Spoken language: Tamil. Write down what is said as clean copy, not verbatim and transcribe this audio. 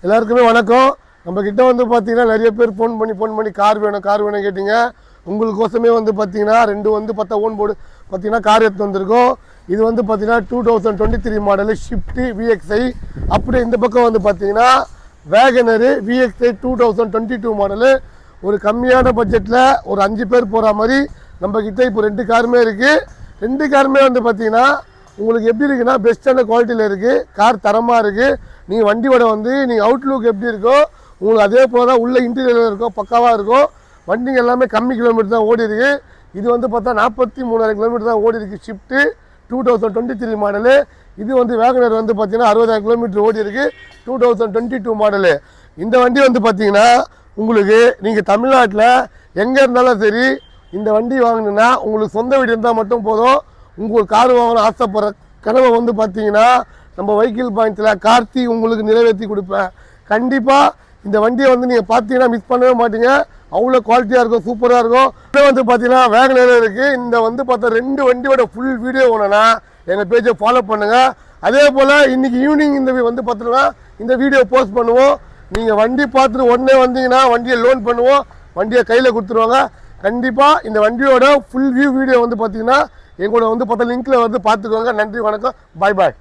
எல்லாருக்குமே வணக்கம். நம்ம கிட்ட வந்து பார்த்தீங்கன்னா நிறைய பேர் ஃபோன் பண்ணி கார் வேணும் கேட்டிங்க. உங்களுக்கோசமே வந்து பார்த்தீங்கன்னா ரெண்டு வந்து பார்த்தா ஓன் போர்டு பார்த்தீங்கன்னா கார் எடுத்து வந்திருக்கோம். இது வந்து பார்த்தீங்கன்னா 2023 மாடலு ஷிஃப்ட் VXI. அப்படியே இந்த பக்கம் வந்து பார்த்தீங்கன்னா வேகனரு VXI 2022 மாடலு. ஒரு கம்மியான பட்ஜெட்டில் ஒரு 5 பேர் போகிற மாதிரி நம்மக்கிட்ட இப்போ 2 காருமே இருக்குது. 2 காருமே வந்து பார்த்தீங்கன்னா உங்களுக்கு எப்படி இருக்குன்னா பெஸ்ட்டான குவாலிட்டியில் இருக்குது. கார் தரமாக இருக்குது. நீங்கள் வண்டியோட வந்து நீங்கள் அவுட்லுக் எப்படி இருக்கோ உங்களுக்கு அதே போல் தான் உள்ள இன்டீரியரில் இருக்கும், பக்காவாக இருக்கும். வண்டிங்க எல்லாமே கம்மி கிலோமீட்டர் தான் ஓடி இருக்குது. இது வந்து பார்த்தா 43,000 கிலோமீட்டர் தான் ஓடி இருக்குது. Shift 2023 model. இது வந்து வேகனர் வந்து பார்த்தீங்கன்னா 60,000 கிலோமீட்டர் ஓடி இருக்குது. 2022 மாடலு. இந்த வண்டி வந்து பார்த்தீங்கன்னா உங்களுக்கு நீங்கள் தமிழ்நாட்டில் எங்கே இருந்தாலும் சரி இந்த வண்டி வாங்கினீங்கன்னா உங்களுக்கு சொந்த வீடு இருந்தால் மட்டும் போதும். உங்களுக்கு கார் வாங்கணும் ஆசைப்படுற கனவை வந்து பார்த்தீங்கன்னா நம்ம வெஹிக்கிள் பாயிண்ட்ஸில் கார்த்தி உங்களுக்கு நிறைவேற்றி கொடுப்பேன். கண்டிப்பாக இந்த வண்டியை வந்து நீங்கள் பார்த்தீங்கன்னா மிஸ் பண்ணவே மாட்டீங்க. அவ்வளோ குவாலிட்டியாக இருக்கும், சூப்பராக இருக்கும். இதில் வந்து பார்த்தீங்கன்னா வேகனர் இருக்குது. இந்த வந்து பார்த்தா 2 வண்டியோட ஃபுல் வீடியோ வேணும்னா எங்கள் பேஜை ஃபாலோ பண்ணுங்கள். அதே போல் இன்றைக்கி ஈவினிங் இந்த வந்து பார்த்தீங்கன்னா இந்த வீடியோ போஸ்ட் பண்ணுவோம். நீங்கள் வண்டி பார்த்துட்டு உடனே வந்தீங்கன்னா வண்டியை லோன் பண்ணுவோம், வண்டியை கையில் கொடுத்துருவாங்க. கண்டிப்பாக இந்த வண்டியோட ஃபுல் வீடியோ வந்து பார்த்தீங்கன்னா எங்களோட வந்து பார்த்தா லிங்க்கில் வந்து பார்த்துக்கோங்க. நன்றி, வணக்கம், பாய்.